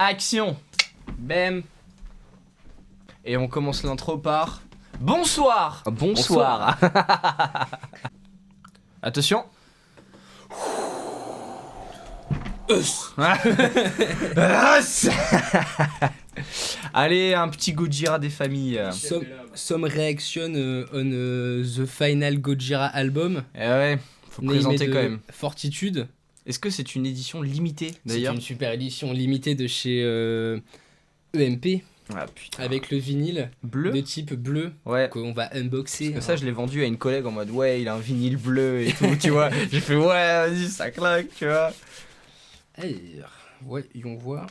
Action. Bam. Et on commence l'intro par... Bonsoir. Bonsoir. Attention. Allez, un petit Gojira des familles. Some reaction on the final Gojira album. Eh ouais, faut présenter quand même. Fortitude. Est-ce que c'est une édition limitée d'ailleurs? C'est une super édition limitée de chez EMP. Ah putain. Avec le vinyle bleu de type bleu, ouais. Qu'on va unboxer. Parce que ça, je l'ai vendu à une collègue en mode ouais, il a un vinyle bleu et tout, tu vois. J'ai fait ouais, vas-y, ça claque, tu vois. Ouais, et on voit.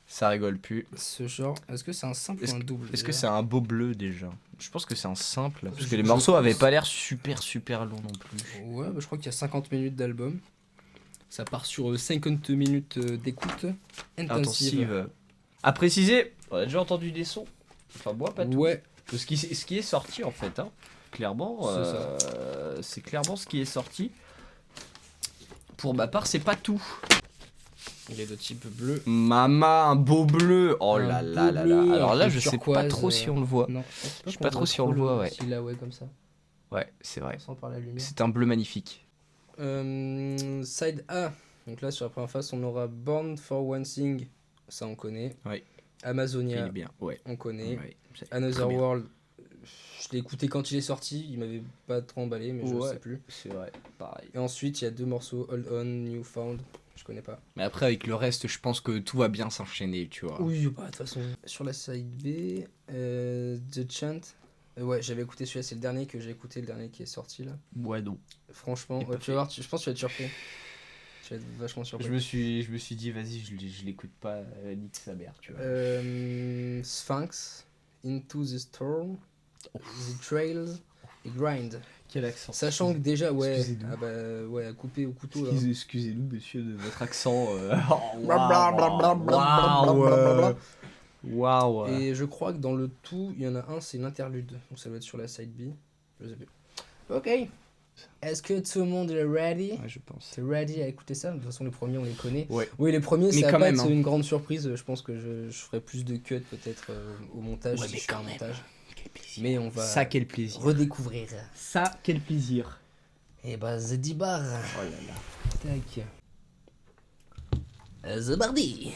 Ça rigole plus. Ce genre, est-ce que c'est un simple ou un double? Est-ce que c'est un beau bleu déjà? Je pense que c'est un simple. Parce que les morceaux avaient pas l'air super longs non plus. Ouais, bah, je crois qu'il y a 50 minutes d'album. Ça part sur 50 minutes d'écoute intensive. À préciser, on a déjà entendu des sons. Enfin, moi, pas tout. Ouais. Ce qui est sorti en fait, hein. Clairement, c'est clairement ce qui est sorti. Pour ma part, c'est pas tout. Il est de type bleu. Maman, un beau bleu. Oh là là là là. Alors là, je sais pas trop si on le voit. Non, je sais pas trop si on le voit, ouais. S'il a, ouais, comme ça. Ouais, c'est vrai. Sans par la lumière. C'est un bleu magnifique. Side A. Donc là, sur la première face, on aura Born for One Thing. Ça, on connaît. Oui. Amazonia. Il est bien, ouais. On connaît. Ouais, Another World. Je l'ai écouté quand il est sorti. Il m'avait pas trop emballé, mais je sais plus. C'est vrai, pareil. Et ensuite, il y a deux morceaux, Hold On, New Found. Je connais pas. Mais après, avec le reste, je pense que tout va bien s'enchaîner, tu vois. Oui, bah, de toute façon. Sur la side B, The Chant. Ouais, j'avais écouté celui-là, c'est le dernier que j'ai écouté, le dernier qui est sorti là. Ouais, non. Franchement, ouais, tu vas voir, je pense que tu vas être surpris. Tu vas être vachement surpris. Je me suis dit, vas-y, je l'écoute pas, nique sa mère, tu vois. Sphinx, Into the Storm, The Trails et Grind. Quel accent. Sachant que déjà, ouais, Excusez-nous. ah bah, ouais, à couper au couteau là. Excusez-nous, monsieur, de votre accent. Waouh. Et je crois que dans le tout, il y en a un, c'est l'interlude. Donc ça doit être sur la side B. Je sais plus. Ok. Est-ce que tout le monde est ready? Ouais, je pense. C'est ready à écouter ça? De toute façon, les premiers, on les connaît. Ouais. Oui, les premiers, Mais ça va quand pas même, être hein. une grande surprise. Je pense que je ferai plus de cuts peut-être au montage. Ouais, si mais je fais quand un même. montage. Quel plaisir. Mais on va Ça, quel plaisir. redécouvrir. Ça, quel plaisir. Et bah, The D-Bar. Oh là là. Tac. The Bardi.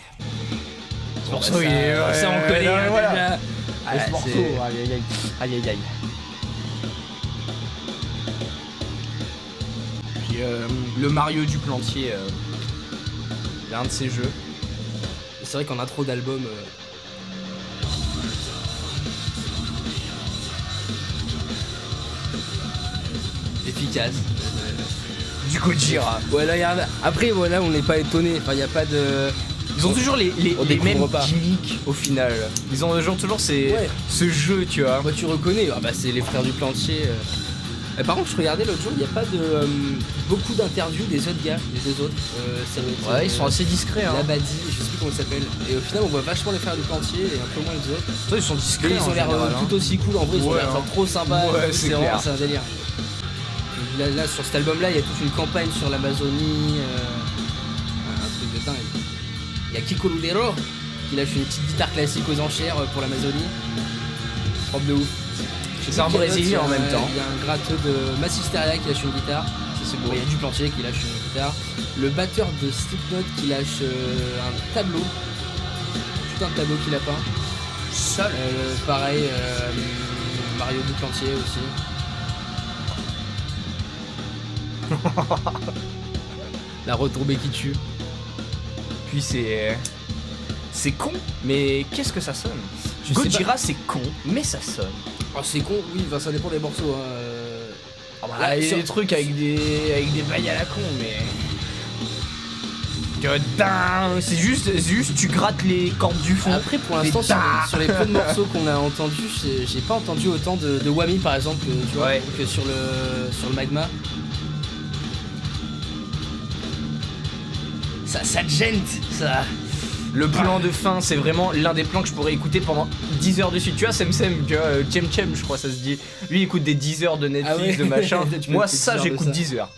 Ce morceau, il est... Ça, on connaît ouais, voilà. déjà. Ah, ce morceau, aïe aïe aïe. Aïe aïe aïe. Puis le Mario du Plantier, il a un de ses jeux. C'est vrai qu'on a trop d'albums. Efficace. Du Gojira. Ouais, là, après, voilà, on n'est pas étonné. Enfin, il n'y a pas de. Ils ont toujours les découvre mêmes pas. gimmicks au final. Ils ont genre toujours ce jeu, tu vois. Bah, tu reconnais, ah bah, c'est les frères du Plantier. Par contre, je regardais l'autre jour, il n'y a pas de beaucoup d'interviews des autres gars, des deux autres. Ça doit être, Ouais, ils sont assez discrets. Hein. Labadi, je sais plus comment il s'appelle. Et au final, on voit vachement les frères du Plantier et un peu moins les autres. Toi, ils sont discrets. Mais ils ont l'air tout aussi cool, en vrai, ils ont Ouais, l'air hein. trop sympas. Ouais, et tout, c'est vraiment, clair. c'est un délire. Là, sur cet album-là, il y a toute une campagne sur l'Amazonie. Un truc de dingue. Il y a Kiko Lulero qui lâche une petite guitare classique aux enchères pour l'Amazonie. Propre de ouf. C'est un Brésilien en même temps. Il y a un gratteux de Massisteria qui lâche une guitare. Ça, c'est beau. Il y a du Plantier qui lâche une guitare. Le batteur de Slipknot qui lâche un tableau. Putain de tableau qu'il a peint. Seul. Pareil, Mario du Plantier aussi. La retombée qui tue. Puis c'est con, mais qu'est-ce que ça sonne? Je sais Gojira, c'est con, mais ça sonne. Oh, c'est con, oui, enfin, ça dépend des morceaux. Il y a des trucs avec des bails à la con, mais... C'est juste tu grattes les cordes du fond. Après, pour l'instant, sur les peu de morceaux qu'on a entendus, j'ai pas entendu autant de Whammy par exemple, tu vois, Ouais. que sur le Magma. Ça te gêne, ça. Le plan de fin, c'est vraiment l'un des plans que je pourrais écouter pendant 10 heures de suite. Tu vois, Semsem, tu vois, Chem, je crois, ça se dit. Lui, il écoute des 10 heures de Netflix, Ah ouais. de machin. Tu peux Moi, écouter ça, 10 heures de j'écoute ça. 10 heures.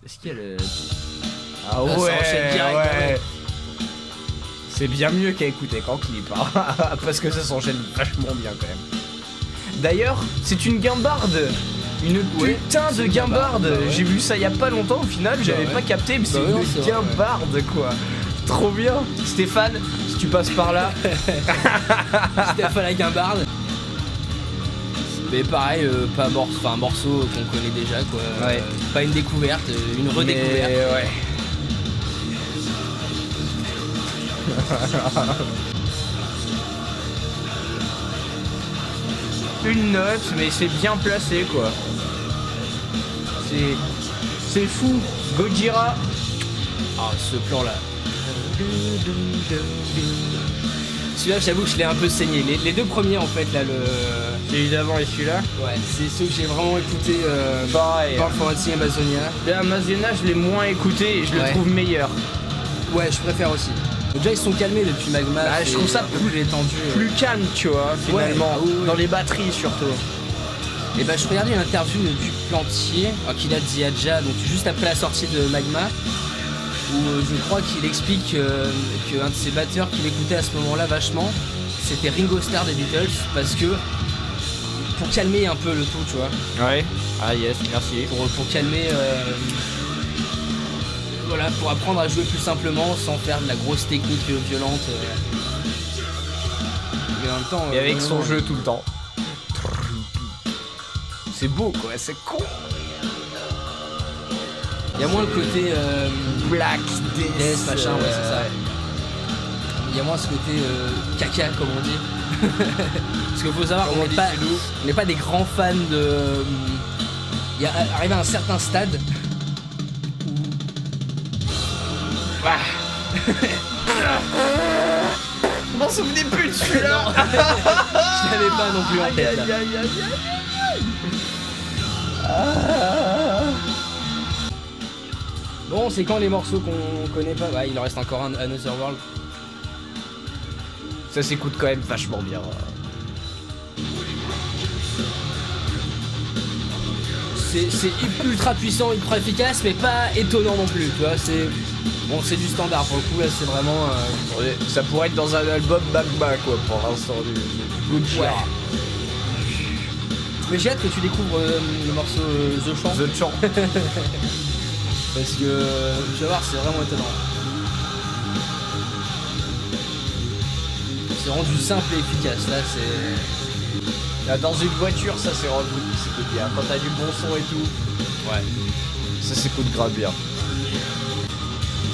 Est-ce qu'il y a le. Ah Ça enchaîne direct, ouais. C'est bien mieux qu'à écouter qu'en clip, hein. Parce que ça s'enchaîne vachement bien quand même. D'ailleurs, c'est une guimbarde. Une putain de guimbarde. Bah ouais. J'ai vu ça il y a pas longtemps au final, j'avais pas capté, mais c'est non, une c'est vrai, guimbarde quoi. Trop bien. Stéphane, si tu passes par là. Stéphane la guimbarde. Mais pareil, pas un morceau qu'on connaît déjà quoi. Ouais. Pas une découverte, une redécouverte. Mais, ouais. Une note, mais c'est bien placé quoi. C'est fou. Gojira. Ah, ce plan là. Celui-là, j'avoue que je l'ai un peu saigné. Les deux premiers en fait, là, Celui d'avant et celui-là. Ouais, c'est ceux que j'ai vraiment écouté Pareil. dans le Formatting Amazonia. Le Amazonia, je l'ai moins écouté et je le trouve meilleur. Ouais, je préfère aussi. Déjà, ils sont calmés depuis Magma. Ah, je trouve ça plus étendu. Plus calme, tu vois, finalement. Ouais, dans les batteries surtout. Et bah, je regardais une interview du Plantier, qu'il a dit déjà, donc juste après la sortie de Magma, où je crois qu'il explique qu'un de ses batteurs qu'il écoutait à ce moment-là vachement, c'était Ringo Starr des Beatles, parce que pour calmer un peu le tout, tu vois. Ouais. Ah yes, merci. Pour calmer. Voilà, pour apprendre à jouer plus simplement sans faire de la grosse technique violente. Mais en même temps. Et avec son jeu tout le temps. C'est beau quoi, c'est con. Il y a moins le côté. Black Death, machin, ouais, c'est ça. Il y a moins ce côté caca, comme on dit. Parce qu'il faut savoir qu'on n'est pas des grands fans de. Il y a arrivé à un certain stade. Je m'en souvenais plus de celui-là. Je l'avais pas non plus en tête là. Bon, c'est quand les morceaux qu'on connaît pas? Ouais, il en reste encore un, Another World. Ça s'écoute quand même vachement bien. C'est ultra puissant, ultra efficace, mais pas étonnant non plus, tu vois, c'est du standard pour le coup, là c'est vraiment... Ça pourrait être dans un album Magma quoi pour l'instant du Gojira. Ouais. Mais j'ai hâte que tu découvres le morceau The Chant. The Chant. Parce que, tu vas voir, c'est vraiment étonnant. C'est rendu simple et efficace, là c'est... Là, dans une voiture, ça c'est rendu c'est bien. Quand t'as du bon son et tout, ouais, ça s'écoute grave bien.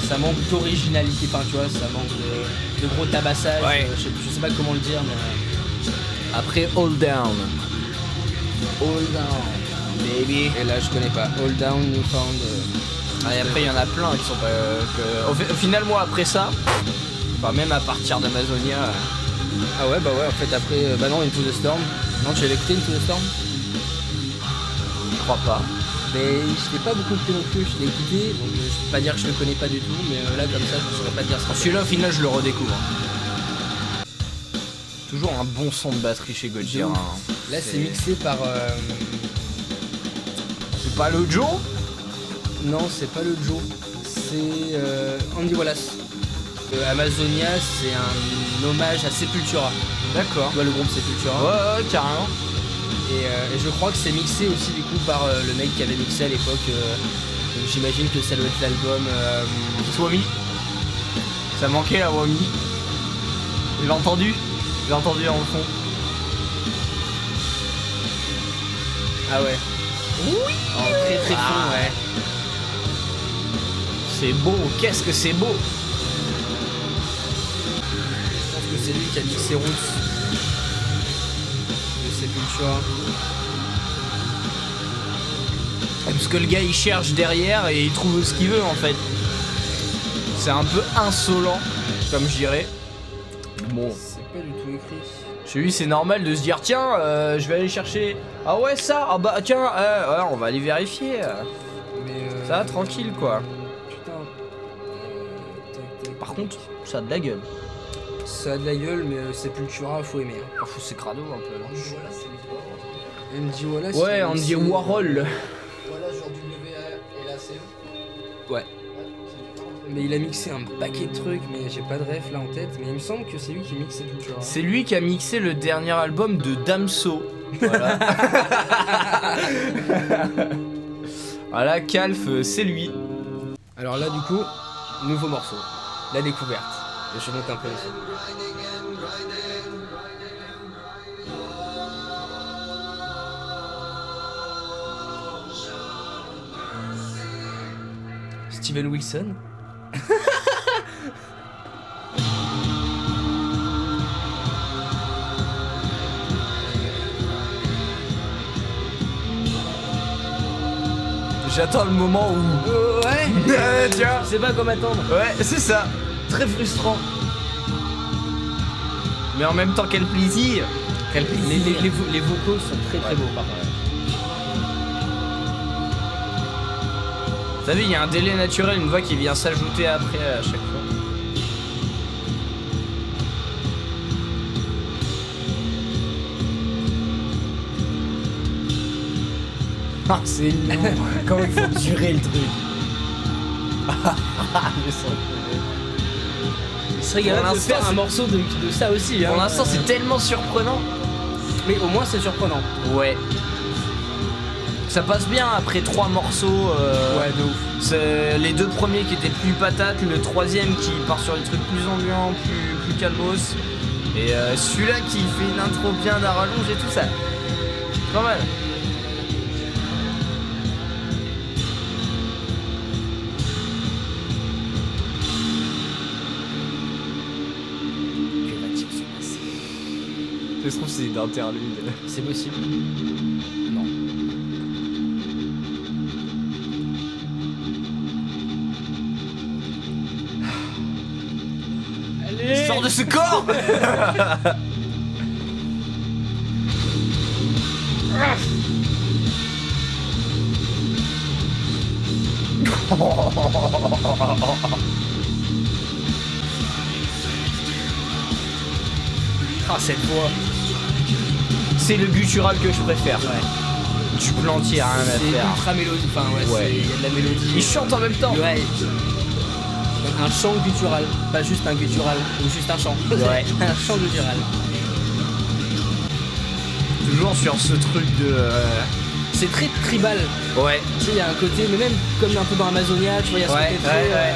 Ça manque d'originalité, enfin tu vois, ça manque de gros tabassage. Ouais. Je sais pas comment le dire, mais... Après All Down. All Down, Baby. Et là je connais pas. All Down, Newfound. Et après il y en a plein qui sont pas... Au final moi après ça, enfin même à partir d'Amazonia... Ah ouais, bah ouais, en fait après, bah non, Into the Storm. Non, tu avais écouté Into the Storm? Je crois pas. Mais je l'ai pas beaucoup écouté non plus, je l'ai écouté, donc je peux pas dire que je le connais pas du tout, mais là comme ça je saurais pas te dire ce. Celui-là au final je le redécouvre. Toujours un bon son de batterie chez Gojira. Hein. Là c'est mixé par... C'est pas le Joe? Non, c'est pas le Joe, c'est Andy Wallace. Amazonia, c'est un hommage à Sepultura. D'accord. Tu vois le groupe Sepultura. Ouais, carrément. Et je crois que c'est mixé aussi du coup par le mec qui avait mixé à l'époque. Donc j'imagine que ça doit être l'album Swami. Ça manquait la Wami. Je l'ai entendu. Je l'ai entendu dans le fond. Ah ouais. Oui. En très très fond, ouais. C'est beau, qu'est-ce que c'est beau. Je pense que c'est lui qui a mixé Roots de Sepultura. Parce que le gars il cherche derrière et il trouve ce qu'il veut en fait. C'est un peu insolent, comme je dirais. Bon. C'est pas du tout écrit. Chez lui c'est normal de se dire tiens je vais aller chercher. Ah ouais ça, ah bah tiens ouais, on va aller vérifier. Mais Ça tranquille quoi. Putain. Par contre ça a de la gueule. Ça a de la gueule, mais Sepultura faut aimer. Hein. Parfois c'est crado un peu. Andy Wallace. Ouais, Andy Warhol. Voilà, genre du WLACE. Ouais. Mais il a mixé un paquet de trucs, mais j'ai pas de ref là en tête. Mais il me semble que c'est lui qui mixait tout, tu vois. C'est lui qui a mixé le dernier album de Damso. Voilà. Voilà, Calf, c'est lui. Alors là, du coup, nouveau morceau. La découverte. Je monte un peu le son. Steven Wilson. J'attends le moment où... Ouais. tu vois. Je sais pas comment attendre. Ouais, c'est ça. Très frustrant. Mais en même temps, quel plaisir. Quel plaisir. Les vocaux sont très très beaux par contre. Vous savez, il y a un délai naturel, une voix qui vient s'ajouter après à chaque fois. Ah, c'est long. Comment il faut durer le truc. Mais sans déconner. Il serait capable de faire un morceau de ça aussi. Pour l'instant, c'est tellement surprenant. Mais au moins, c'est surprenant. Ouais. Ça passe bien après 3 morceaux. Ouais, de ouf. C'est les 2 premiers qui étaient plus patates, le 3ème qui part sur des trucs plus ambiants, plus calmos. Et celui-là qui fait une intro bien d'un rallonge et tout ça. Pas mal. Que va-t-il se passer? Je trouve que c'est une interlude. C'est possible. Non. Allez! Sors de ce corps! Ah, cette voix. C'est le guttural que je préfère. Ouais. Du plantier, rien à C'est faire. ultra mélodie. Enfin, ouais, Ouais. il y a de la mélodie. Il chante en même temps. Ouais. Un chant guttural. Pas juste un guttural. Ou juste un chant. Ouais. Un chant guttural. Toujours sur ce truc de. C'est très tribal. Ouais. Tu sais, il y a un côté, mais même comme un peu dans Amazonia, tu vois, il y a ce Ouais, côté très. ouais.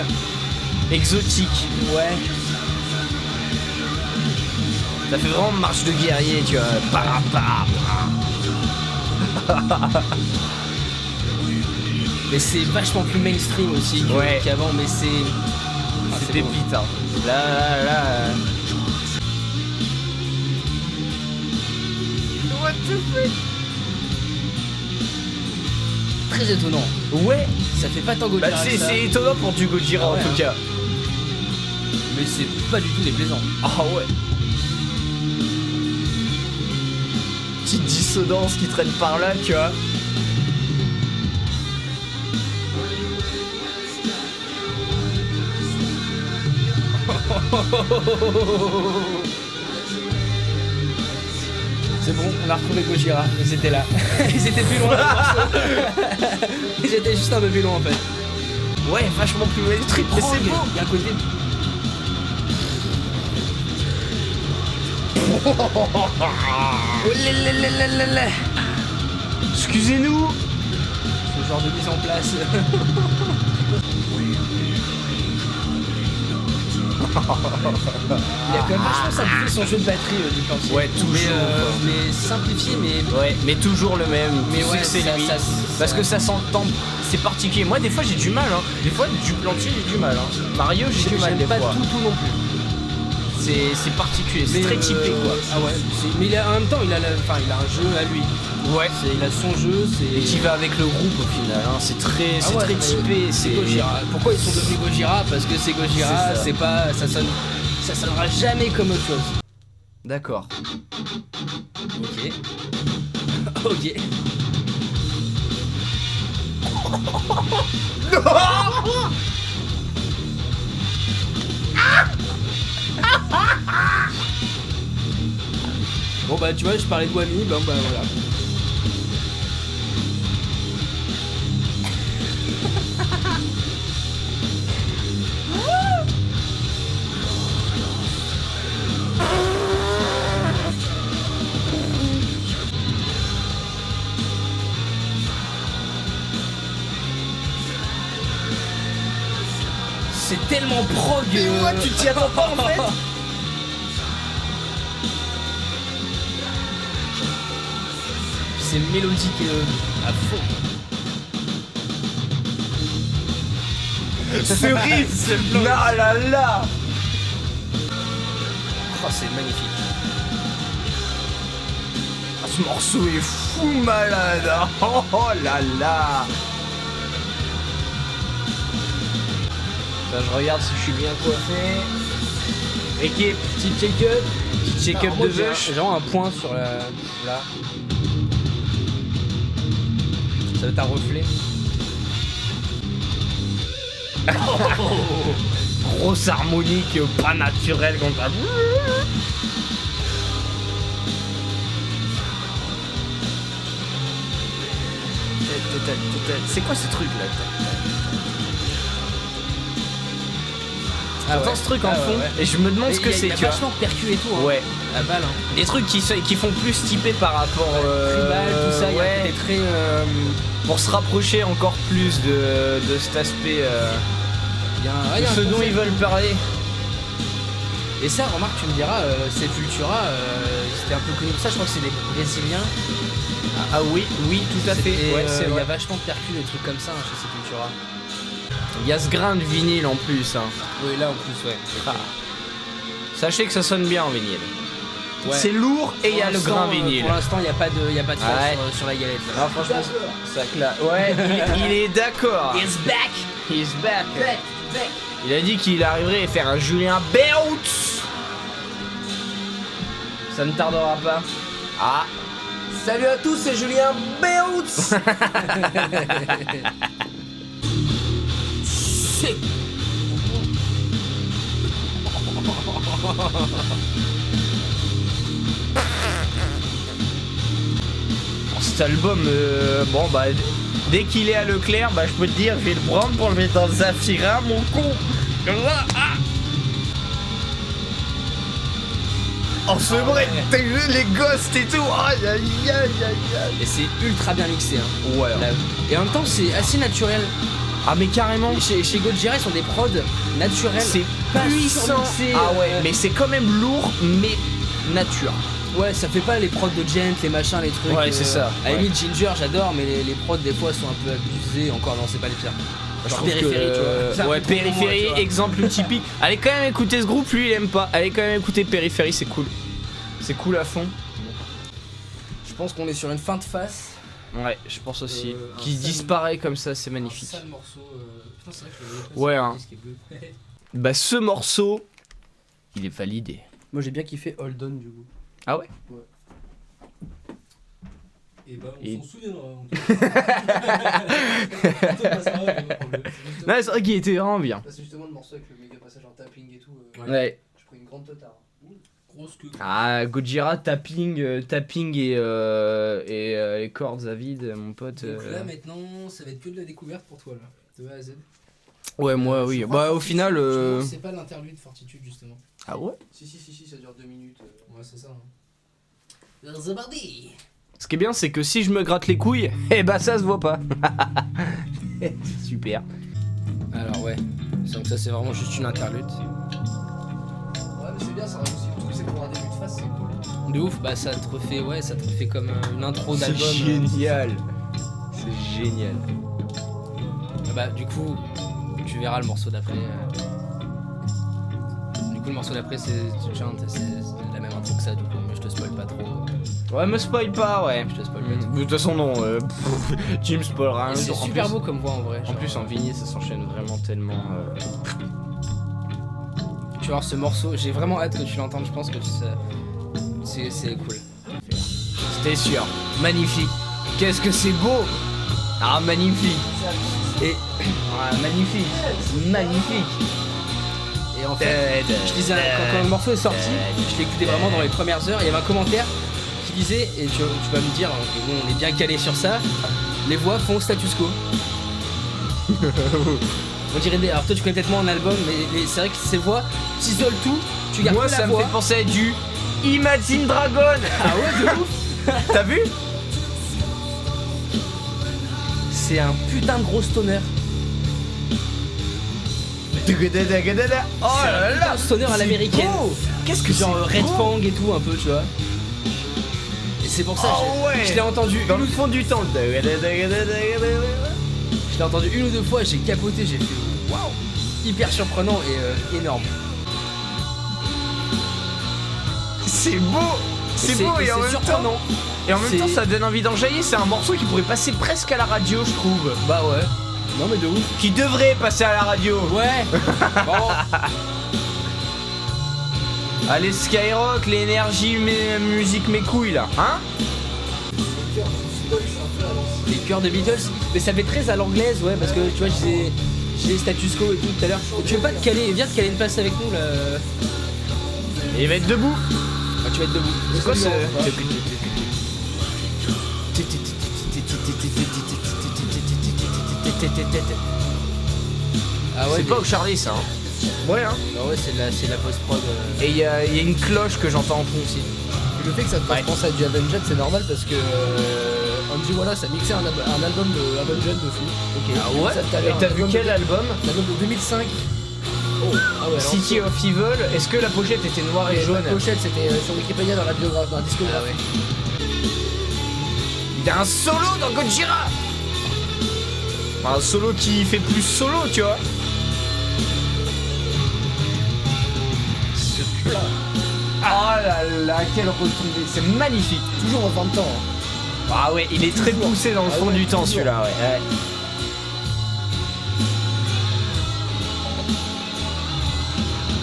Exotique. Ouais. Ça fait vraiment marche de guerrier, tu vois. Bah, bah, bah. Mais c'est vachement plus mainstream aussi Ouais. qu'avant, mais c'est. Ah, C'est beau. pépite, hein. Là. What the fuck? Très étonnant. Ouais. Ça fait pas tant Bah, Gojira que ça, c'est étonnant pour du Gojira Ah ouais, en tout cas. mais c'est pas du tout déplaisant. Ah ouais. Petite dissonance qui traîne par là, tu vois. C'est bon, on a retrouvé Gojira, ils étaient là. Ils étaient plus loin. Ils étaient juste un peu plus loin en fait. Ouais, vachement plus mainstream, mais c'est beau. Il y a un côté. Oh là là là là là. Excusez-nous. Ce genre de mise en place. Il a quand même vachement simplifié son jeu de batterie du plantier. Ouais, toujours. Mais simplifié, mais. Ouais, mais toujours le même. Mais Tu sais ouais, que c'est ça- lui. ça- Parce ça- que ça s'entend. C'est particulier. Moi, des fois, j'ai du mal. Hein. Des fois, du plantier, j'ai du mal. Hein. Mario, j'ai du mal des J'aime pas fois. tout non plus. C'est particulier. C'est Mais, très typé, quoi. Ah ouais, mais en même temps, il a un jeu à lui. Ouais. Il a son jeu, c'est. Et qui va avec le groupe au final. Hein. C'est très, Ah c'est ouais, très mais typé. C'est Gojira. Pourquoi ils sont devenus Gojira? Parce que c'est Gojira, C'est ça. c'est pas. Ça sonnera jamais comme autre chose. D'accord. Ok. Ok. Bon bah tu vois, je parlais de Wami, bon bah voilà. c'est tellement prog. Ouais, tu t'y attends pas en fait. C'est mélodique à fond. Ce riff, là là là. Oh, c'est magnifique. Ah, ce morceau est fou malade. Oh là là. Ça, je regarde si je suis bien coiffé. Équipe, petit check-up. Petit check-up de vache. J'ai vraiment un point sur la. Là. Ça va être un reflet. Grosse harmonique pas naturelle comme ça. C'est quoi ce truc là? J'entends ce truc en fond et je me demande ce que c'est, tu vois. Il y a vachement percu et tout, hein. Ouais. La balle, hein. Des trucs qui font plus typer par rapport tribal, tout ça, il y a ouais. des traits Pour se rapprocher encore plus de cet aspect il y a de ce dont ils veulent parler. Et ça, remarque, tu me diras, Sepultura, c'était un peu connu pour ça, je crois que c'est des Brésiliens. Ah oui, oui, tout à fait. Ouais, c'est il y vrai. a vachement de percus, des trucs comme ça hein, chez Sepultura. Il y a ce grain de vinyle en plus. Hein. Oui, là en plus, ouais. Ah. Sachez que ça sonne bien en vinyle. Ouais. C'est lourd et il y a le grain vinyle. Pour l'instant, il n'y a pas de face Ouais. sur la galette. Là. Ah, franchement, ça claque. Ouais, il est d'accord. He's back. He's back. Il a dit qu'il arriverait à faire un Julien Beoutz. Ça ne tardera pas. Ah. Salut à tous, c'est Julien Beoutz. C'est... Cet album, bon bah, dès qu'il est à Leclerc, bah je peux te dire, je vais le prendre pour le mettre dans Zafira, mon con. Comme ça, ah. Oh c'est vrai, t'as vu les ghosts et tout, aïe aïe aïe aïe. Et c'est ultra bien mixé. Hein. Ouais. Et en même temps, c'est assez naturel. Ah mais carrément. Chez Gojira, ils sont des prods naturels. C'est pas puissant. surmixés, Ah ouais, mais c'est quand même lourd, mais nature. Ouais, ça fait pas les prods de Gent, les machins, les trucs. Ouais, c'est ça. À la limite, Ginger, j'adore, mais les prods, des fois, sont un peu abusés. Encore, non, c'est pas les pires. Je Genre trouve Périphérie, que, tu vois. C'est un ouais, peu trop Périphérie, pour moi, tu vois. exemple typique. Allez quand même écouter ce groupe, lui il aime pas. Allez quand même écouter Périphérie, c'est cool. C'est cool à fond. Je pense qu'on est sur une fin de face. Ouais, je pense aussi. Un Qui sale- disparaît comme ça, c'est magnifique. Un sale morceau. Putain, c'est vrai que je l'avais pas Ouais, sur le hein. disque est bleu. Bah ce morceau, il est validé. Moi, j'ai bien kiffé Hold On, du coup. Ah ouais? Et bah on Et- s'en souviendra. En tout cas. On te passera, pas de problème. Non, c'est vrai qu'il était vraiment bien. C'est justement le morceau avec le méga passage en tapping et tout. Ouais. J'ai pris une grande totale. Grosse queue. Ah, Gojira, tapping et les cordes à vide, mon pote. Donc là maintenant, ça va être que de la découverte pour toi là, de A à Z. Ouais, moi, oui. Je crois Bah, que au final. Fortitude, c'est pas l'interlude Fortitude justement. Ah ouais? Si, ça dure 2 minutes. Ouais, c'est ça. Hein. Ce qui est bien, c'est que si je me gratte les couilles, eh bah ça se voit pas. Super. Alors, ouais. Donc, ça, c'est vraiment juste une interlude. Ouais, mais c'est bien, ça aussi. Tout c'est pour un début de phase, c'est cool. De ouf, bah, ça te refait, ouais, ça te refait comme une intro C'est d'album. génial. C'est génial. Bah, du coup, tu verras le morceau d'après. Du coup, le morceau d'après, c'est tu chantes, c'est la même intro que ça, du coup, mais je te spoil pas trop. Ouais, me spoil pas, ouais. Je te spoil pas trop. De toute façon, non. Tu me spoileras un Et c'est jour. En super plus- beau comme voix en vrai. En genre. plus, en vinyle, ça s'enchaîne vraiment tellement. Tu vas voir ce morceau, j'ai vraiment hâte que tu l'entendes, je pense que c'est cool. C'était sûr. Magnifique. Qu'est-ce que c'est beau. Ah, magnifique. Et. Ah, magnifique. Magnifique. Et en fait, je disais, quand le morceau est sorti, je l'ai écouté vraiment dans les premières heures, il y avait un commentaire qui disait, et tu vas me dire, et bon, on est bien calé sur ça, les voix font status quo. On dirait des... Alors toi tu connais peut-être moins en album, mais c'est vrai que ces voix, t'isoles tout, tu gardes Moi, que la ça me voix. fait penser à du Imagine Dragon. Ah ouais, de ouf. T'as vu? C'est un putain de gros stoner. Oh là là, stoner à l'américaine. Qu'est-ce que Genre c'est Red beau. Fang et tout un peu, tu vois. Et c'est pour ça Oh ouais. je l'ai entendu Dans le fond du temps. je l'ai entendu une ou deux fois, j'ai capoté, j'ai fait waouh, hyper surprenant et énorme. C'est beau. C'est beau et en même temps. surprenant. Et en même temps, C'est- ça donne envie d'enjailler. C'est un morceau qui pourrait passer presque à la radio, je trouve. Bah ouais. Non mais de ouf. Qui devrait passer à la radio. Ouais. Bon. Allez, Skyrock, l'énergie, musique, mes couilles là. Hein? Les chœurs de Beatles, mais ça fait très à l'anglaise, ouais, parce que tu vois, j'ai status quo et tout tout à l'heure. Tu veux pas te caler, viens te caler une place avec nous là. Et il va être debout. Ah, tu vas être debout. C'est quoi ce. Ah ouais, C'est pas au Charlie ça. Hein. Ouais, hein. Ah ouais, c'est la post-prod. Et il y a une cloche que j'entends en fond aussi. Le fait que ça te fasse penser à du Avenged, c'est normal parce que Andy Wallace a mixé un album de Avenged dessus. Ok. Ah ouais. Ça, Et t'as vu quel album? L'album de 2005. Oh, ah ouais, alors, City of Evil. Est-ce que la pochette était noire et jaune? La pochette, c'était sur Wikipédia dans la biographie, dans la discographie. Ah ouais. Il y a un solo dans Gojira. Enfin, un solo qui fait plus solo, tu vois. Ce plat. Oh là là, quelle retombée. C'est magnifique. Toujours en 20 ans. Hein. Ah ouais, il est très poussé dans le fond ouais, du temps toujours. celui-là, ouais.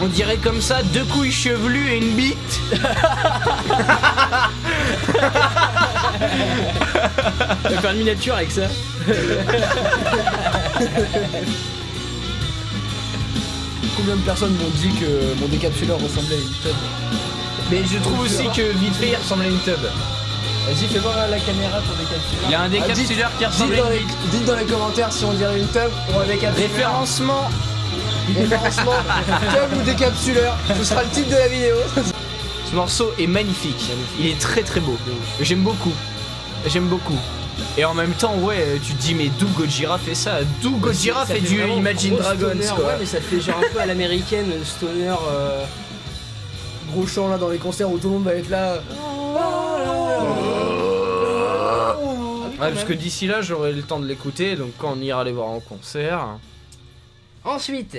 On dirait comme ça, 2 couilles chevelues et une bite. On va faire une miniature avec ça. Combien de personnes m'ont dit que mon décapsuleur ressemblait à une tub? Mais je trouve aussi que vite fait il ressemble à une tub. Vas-y, fais voir à la caméra ton décapsuleur. Il y a un décapsuleur qui ressemble à une bite. Dites dans les commentaires si on dirait une tub ou un décapsuleur. Référencement. Référencement, tub ou décapsuleur. Ce sera le titre de la vidéo. Ce morceau est magnifique. Il est très très beau. J'aime beaucoup. J'aime beaucoup. Et en même temps, ouais, tu te dis, mais d'où Gojira fait ça? D'où Gojira fait du vraiment Imagine gros Dragons, stoner, quoi. Ouais, mais ça fait genre un peu à l'américaine, stoner. Gros chant là dans les concerts où tout le monde va être là. Ouais, parce que d'ici là, j'aurai le temps de l'écouter, donc quand on ira les voir en concert. Ensuite,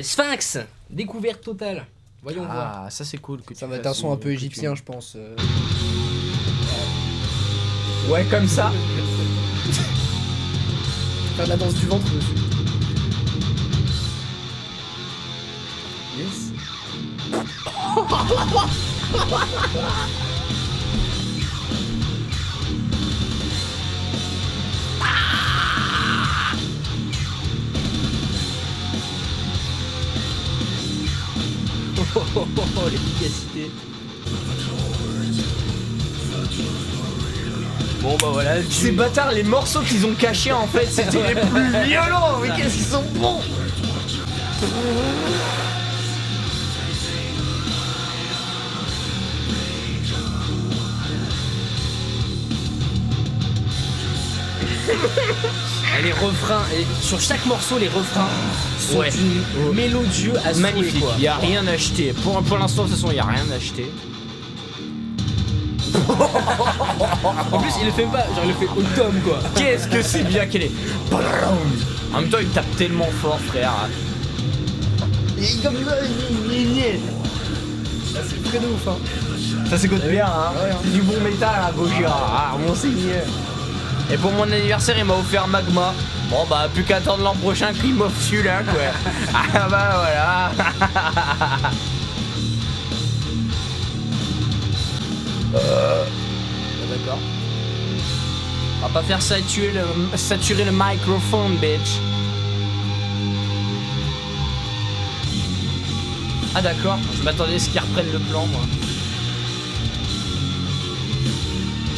Sphinx, découverte totale. Voyons voir. Ah, ça c'est cool. Que Ça tu va être fasses un son un peu que égyptien, je pense. Ouais, comme ça. Faire de la danse du ventre dessus. Yes. Oh, l'efficacité. Bon bah voilà, Ces bâtards, les morceaux qu'ils ont cachés en fait, c'était les plus violents. Mais qu'est-ce qu'ils sont bons! Et les refrains, et sur chaque morceau, les refrains sont Ouais. mélodieux à souhait, Magnifique, quoi. il y a rien à acheter. Pour l'instant, de toute façon, il y a rien à acheter. En plus, il le fait pas, genre il le fait au tome quoi. Qu'est-ce que c'est bien qu'elle est. En même temps, il tape tellement fort, frère. C'est très de ouf, hein. Ça s'écoute bien, hein. Ouais, hein. C'est du bon métal, hein, Gojira. Ah, mon seigneur. Et pour mon anniversaire, il m'a offert Magma. Bon, bah, plus qu'à attendre l'an prochain qu'il m'offre celui-là, quoi. Ah, bah, voilà. D'accord. On va pas faire saturer le microphone, bitch. Ah, d'accord. Je m'attendais à ce qu'ils reprennent le plan, moi.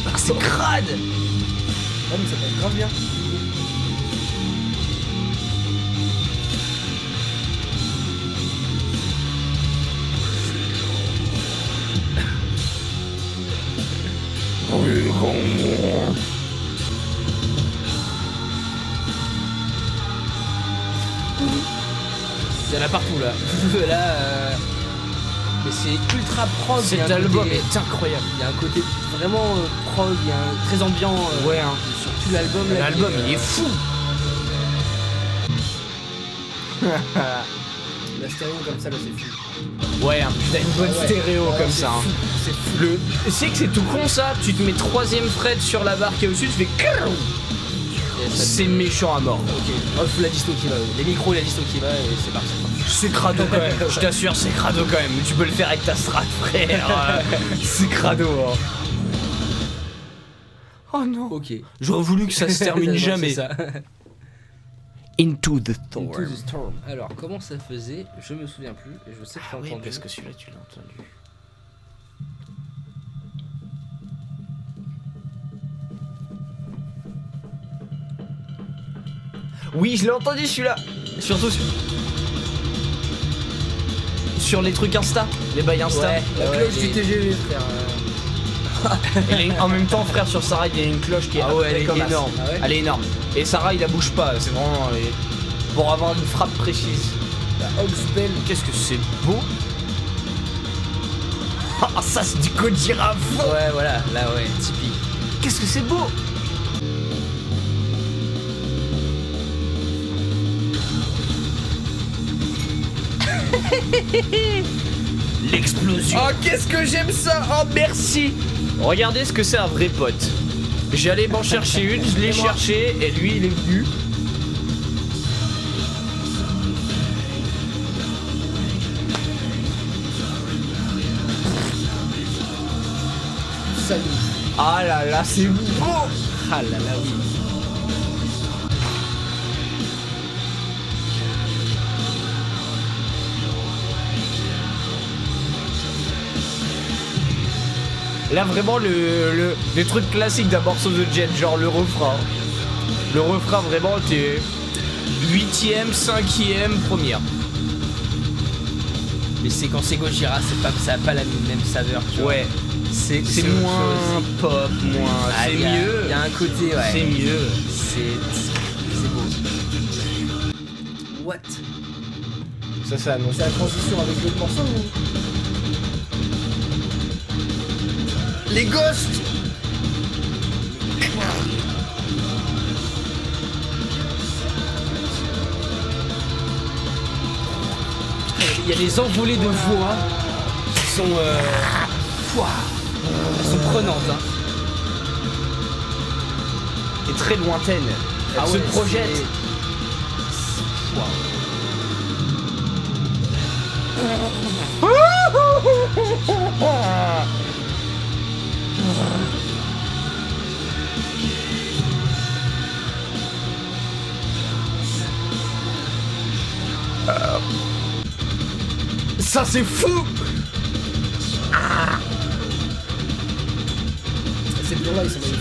Ah, c'est crade. Ouais, mais ça passe grave bien. Il y en a partout là. Là, mais c'est ultra prog. Cet album est incroyable. Il y a un côté vraiment prog, il y a un très ambiant. Ouais, hein. Sur tout l'album. L'album, il est fou. La stéréo comme ça, là, c'est fou. Ouais, hein, putain, une bonne Ouais. stéréo Ouais, comme c'est ça. fou, Hein. c'est fou. Tu sais que c'est tout con ça. Tu te mets 3ème fret sur la barre qui est au-dessus, tu fais. C'est méchant à mort. Ok. Oh, la disto qui va. Les micros, la disto qui va et c'est parti. C'est crado quand même. Je t'assure, c'est crado quand même. Tu peux le faire avec ta strat, frère. C'est crado. Hein. Oh non. Ok. J'aurais voulu que ça se termine C'est jamais. ça. Into the Storm. Into the Storm. Alors, comment ça faisait? Je me souviens plus. Et je sais que Ah j'ai oui, entendu. parce que celui-là, tu l'as entendu. Oui, je l'ai entendu celui-là. Surtout sur les trucs Insta, les bails Insta. Ouais, La ouais, cloche les- du TGV, frère. Et en même temps, frère, sur Sarah, il y a une cloche qui est Ah ouais, elle est comme énorme. Ah ouais. Elle est énorme. Et Sarah, il la bouge pas. C'est vraiment pour avoir une frappe précise. La Hogsbell. Qu'est-ce que c'est beau. Ah, ça c'est du Gojira. Ouais, voilà. Là, ouais. Typique. Qu'est-ce que c'est beau. L'explosion. Oh, qu'est-ce que j'aime ça. Oh, merci. Regardez ce que c'est un vrai pote. J'allais m'en chercher une, je l'ai cherché et lui il est venu. Salut. Ah là là, c'est beau. Ah là là, oui. Là vraiment les trucs classiques d'un morceau de Jet, genre le refrain. Le refrain vraiment t'es 8ème, 5ème, première. Mais c'est quand c'est Gojira, ça a pas la même saveur, tu vois. Ouais, c'est autre moins chose. pop, moins. Ah, C'est il y a- mieux. Il y a un côté, ouais. C'est mieux. C'est beau. What? Ça annonce. C'est la transition avec l'autre morceau ou... Les ghosts. Il y a les envolées de voix qui sont. Elles sont prenantes, hein. Et très lointaine. Elle Ah se ouais, projette. Waouh. Ça c'est fou. Ces plans-là, ils sont magnifiques.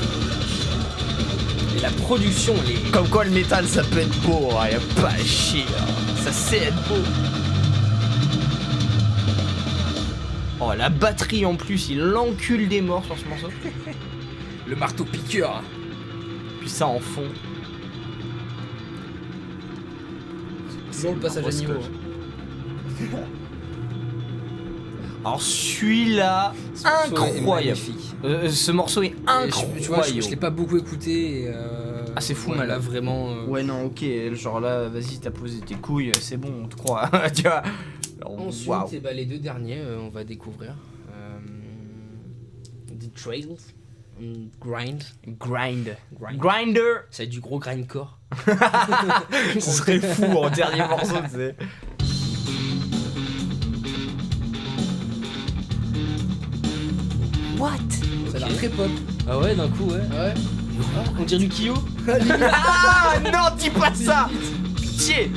Et la production, les. Comme quoi le métal ça peut être beau, hein, y a pas à chier. Hein. Ça sait être beau. Oh la batterie en plus, il encule des morts sur ce morceau. Le marteau piqueur. Puis ça en fond. Toujours le passage à niveau. Alors celui-là, Ce morceau est incroyable. magnifique. Ce morceau est Et incroyable. tu vois, je l'ai pas beaucoup écouté. Et Ah, c'est fou, ouais, malade. là vraiment. Ouais non ok, genre là vas-y t'as posé tes couilles, c'est bon on te croit, tu vois. Alors, Ensuite, waouh. eh ben, les deux derniers, on va découvrir. The Trails, Grind. Grind. Grind. Grinder. Ça va être du gros grindcore. Ce serait fou en dernier morceau tu sais. What? Ça a l'air très pop. Ah ouais, d'un coup, ouais. Ouais. On dirait du Kyo. Ah non dis pas ça. Pitié.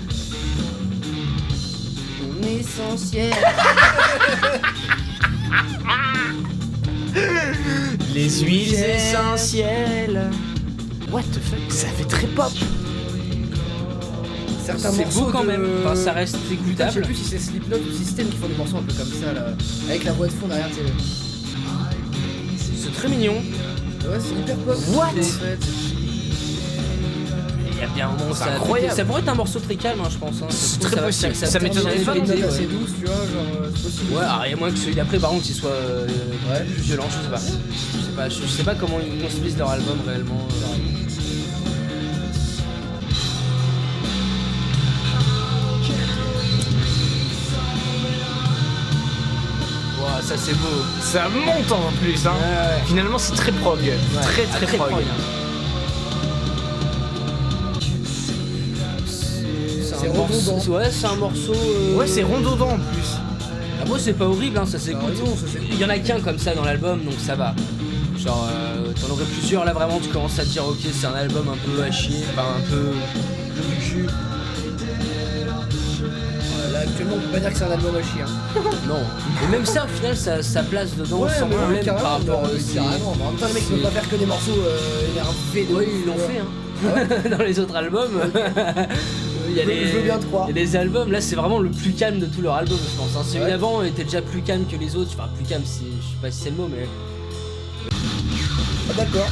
Mon essentiel. Les huiles essentielles. What the fuck? Ça fait très pop. Certains C'est morceaux beau quand de- même. Enfin, ça reste Putain, je sais écoutable. plus si c'est Slipknot ou System qui font des morceaux un peu comme ça là. Avec la voix de fond derrière, tu sais. C'est très mignon. Ouais, c'est hyper pop. What? En fait. Y a Il y a un moment où C'est ça, incroyable. ça pourrait être un morceau très calme, hein, je pense. Hein. C'est Ça très va- possible. Ça peut m'étonnerait faire pas. une Une note idée, assez ouais. douce, tu vois, genre c'est possible. Ouais, alors il y a moins que celui d'après, par contre, il soit Ouais. plus violent, je sais pas comment ils construisent leur album réellement. Ouah, ça c'est beau. Ça monte en plus, hein. Ouais. Finalement, c'est très prog. Très très prog. C'est redondant. Ouais, c'est un morceau. Ouais, c'est rondodant en plus. Ah, moi, c'est pas horrible, hein, ça s'écoute. Ah non, ça s'écoute. Il y en a qu'un comme ça dans l'album, donc ça va. Genre, t'en aurais plusieurs, là vraiment, tu commences à te dire, ok, c'est un album un peu à chier, enfin un peu. Le cul. Là, actuellement, on peut pas dire que c'est un album à chier. Hein. Non. Et même ça, au final, ça place dedans sans mais problème carrément, par rapport c'est carrément. En même temps, les mecs c'est- peuvent pas faire que des morceaux énervés de Oui, ouf, ils l'ont tu vois. fait, hein. Dans les autres albums. Il y a Je veux bien te croire. il y a des albums, là c'est vraiment le plus calme de tout leur album, je pense. Hein. Celui Ouais. d'avant était déjà plus calme que les autres. Enfin, plus calme, je sais pas si c'est le mot, mais. Ah, d'accord.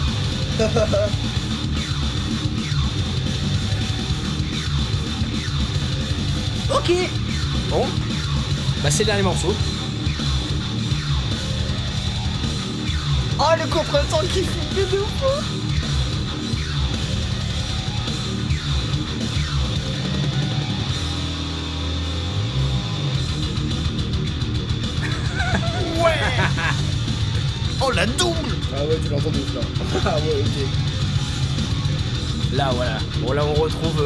Ok. Bon. Bah, c'est le dernier morceau. Oh, le contretemps qui fait de fou. Ouais. Oh, la double. Ah ouais, tu l'entends de ouf là. Ah ouais, ok. Là, voilà. Bon, là, on retrouve.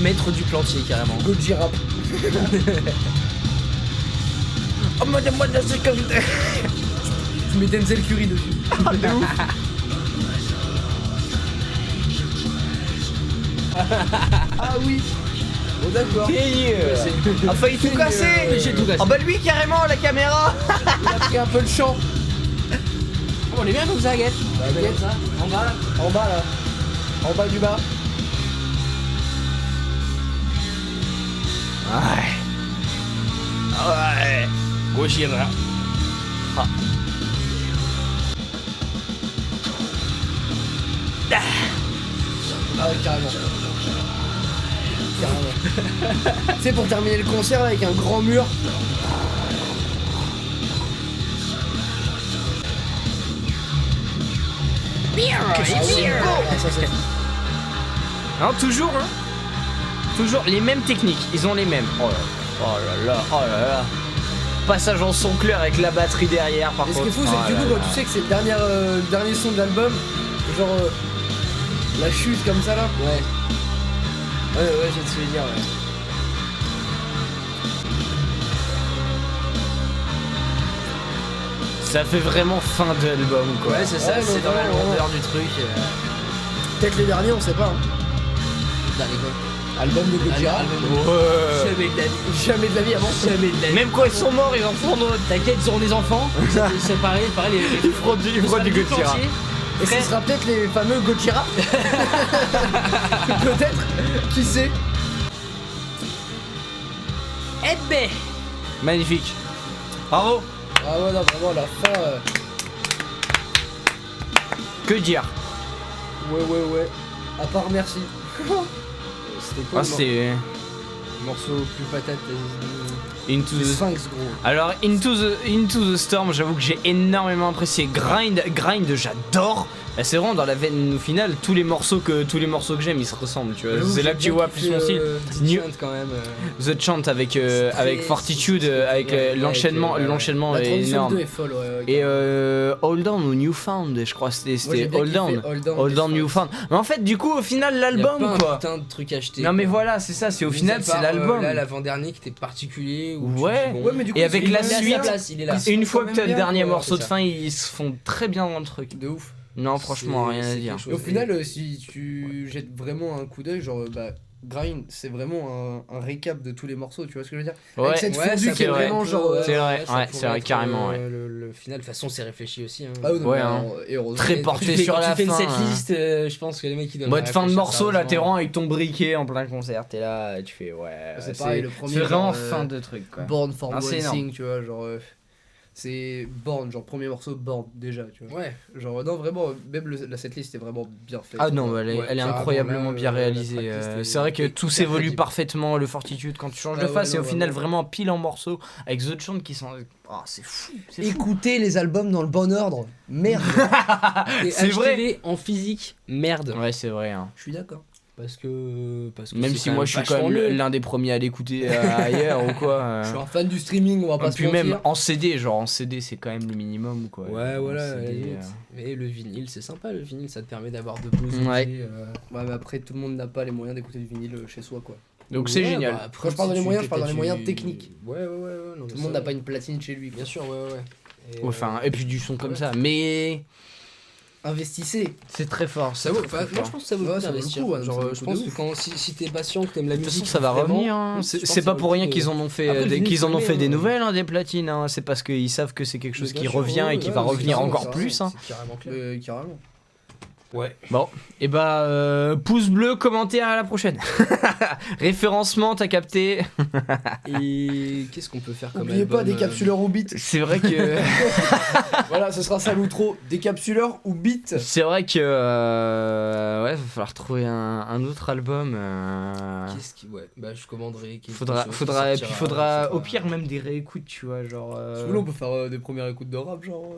Maître du plantier, carrément. Goji Rap. Oh, madame, c'est comme. Tu mets Denzel Curry dessus. Ah, de ouf. Ah oui. Bon, d'accord. A failli tout casser. J'ai tout cassé. Ah bah lui carrément la caméra. Il a pris un peu de champ. On est bien comme ça, Guette. Guette. Comme ça, en bas là. En bas là. En bas du bas. Ouais. Ouais. Gojira. Ah ouais, carrément. Carrément. Tu sais, pour terminer le concert là, avec un grand mur. Que c'est beau. Ah, ça c'est. Non, toujours, hein. Toujours les mêmes techniques, ils ont les mêmes. Oh là là, oh là là. Passage en son clair avec la batterie derrière par Et ce contre. qui est fou, c'est Oh que du là coup, là. quand tu sais que c'est le dernier son de l'album, genre la chute comme ça là. Ouais. Ouais, j'ai de se dire, ouais. Ça fait vraiment fin d'album quoi. Ouais, c'est ça, Ouais, c'est dans la vraiment, lourdeur du truc. Peut-être les derniers, on sait pas. Hein. Dernier quoi. Album de Gojira. Ouais. Jamais de la vie. Jamais de la vie avant. Jamais de la vie. Même quand ils sont morts, ils en font d'autres. T'inquiète, ils auront des enfants. C'est pareil, Ils feront du Gojira. plantier. Et ce sera peut-être les fameux Gojira. Peut-être. Qui sait. Eh ben. Magnifique. Bravo. Ah ouais, non, vraiment, la fin. Que dire? Ouais. À part merci. C'était quoi Ah c'est le morceau plus patate Into Le the... Sphinx, gros. Alors Into the Storm, j'avoue que j'ai énormément apprécié. Grind, j'adore. Bah, c'est vraiment dans la veine finale, tous les morceaux que j'aime ils se ressemblent, tu vois. C'est là que tu vois plus mon style. New- quand même. The Chant avec Fortitude, avec ouais, l'enchaînement ouais. l'enchaînement La est transition énorme. 2 est folle, ouais. Et Hold On ou Newfound, je crois Moi, j'ai c'était bien Hold kiffé On. Hold On Newfound. Mais en fait, du coup, au final, l'album pas quoi. un putain de truc acheté. Non mais voilà, c'est ça, c'est au Mis final à c'est part, l'album. Là, l'avant-dernier qui était particulier. Où tu Ouais. dis, bon, Ouais, mais du coup, Et avec c'est la une- il a sa suite, place, il est là. ils Une sont fois quand que même t'as le bien, dernier quoi, morceau de c'est ça. fin, ils se font très bien dans le truc. De ouf. Non, franchement, C'est- rien à c'est dire. quelque chose. Et au final, si tu jettes vraiment un coup d'œil, genre, bah, Grind, c'est vraiment un récap de tous les morceaux, tu vois ce que je veux dire? Ouais, Avec cette Ouais, fondue ça qui est pourrait vraiment être, genre. C'est vrai, ça ouais, pourrait c'est vrai, être, carrément, ouais. Le final, de toute façon, c'est réfléchi aussi. Hein. Ah, non, Ouais, mais, hein. et heureusement. Très Quand porté tu fais- sur quand la tu fais une fin, setlist, je pense que les mecs ils doivent. Mode fin de réfléchir morceau, là, t'es sérieusement. vraiment avec ton briquet en plein concert, t'es là, tu fais ouais. C'est pareil, le premier, C'est vraiment genre, fin de truc quoi. Born for Ah, c'est One Thing, tu vois, genre. c'est Born, genre premier morceau Born déjà, tu vois. Ouais. Genre non vraiment, même la setlist est vraiment bien faite. Ah non, elle est carrément, incroyablement là, bien la réalisée. tracklist C'est vrai que est tout hyper s'évolue crédible. parfaitement. Le Fortitude, quand tu changes de Ah face, ouais, et au non, final vraiment. vraiment pile en morceaux avec The Chant qui sont. Ah, c'est fou. C'est fou. Écoutez les albums dans le bon ordre. Merde. Et C'est vrai. achetez-les en physique, merde. Ouais, c'est vrai. Hein. Je suis d'accord. Parce que Même c'est si moi je suis quand vachement même mieux. l'un des premiers à l'écouter ailleurs ou quoi. Je suis un fan du streaming, on va pas se Puis mentir. même en CD, genre en CD c'est quand même le minimum quoi. Ouais, En voilà, à la CD, limite. Mais le vinyle, c'est sympa, le vinyle, ça te permet d'avoir de beaux Ouais. objets. Ouais, mais après tout le monde n'a pas les moyens d'écouter du vinyle chez soi quoi. Donc c'est Ouais, génial. bah, après, Quand je parle si dans les tu moyens, je parle dans les t'étais moyens du- techniques. Ouais, non, Tout le monde n'a pas une platine chez lui. Bien sûr, ouais. Et, Enfin, et puis du son comme ouais. ça. Mais Investissez. c'est très fort. ça vaut, enfin, moi je pense que ça vaut Ouais, le coup ça vaut le d'investir. coup, ouais, Genre, ça vaut le je coup pense de que ouf. quand, si t'es patient, que t'aimes la De toute musique, façon, ça va vraiment, revenir. Hein. oui, je C'est pense c'est que pas ça pour vaut rien le coup qu'ils en ont fait, Après, le vinyle, qu'ils en ont c'est fait des bien, nouvelles, hein, des platines. Hein. C'est parce qu'ils savent que c'est quelque chose Mais qui bien sûr, revient ouais, et qui ouais, va c'est revenir carrément, encore ça, plus. Hein. C'est carrément clair. Carrément. Ouais. Bon, et bah pouce bleu, commentaire à la prochaine. Référencement, t'as capté. Et qu'est-ce qu'on peut faire comme Oubliez pas album, décapsuleur ou beat. C'est vrai que Voilà, ce sera ça l'outro. Décapsuleur ou beat. c'est vrai que ouais, va falloir trouver un autre album. Qu'est-ce qui. Ouais, bah je commanderai. quelque Faudra, chose qui faudra, et puis sortira, faudra je sais au pas. pire même des réécoutes, tu vois, genre. Parce que là, on peut faire des premières écoutes de rap, genre.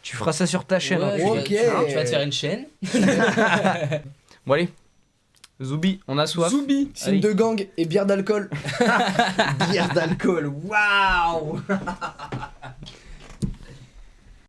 Tu feras ça sur ta chaîne. Ouais, hein. ok. tu vas te faire une chaîne. Bon allez, Zoubi, on a soif. Zoubi. Signe Allez. de gang et bière d'alcool. Bière d'alcool, waouh.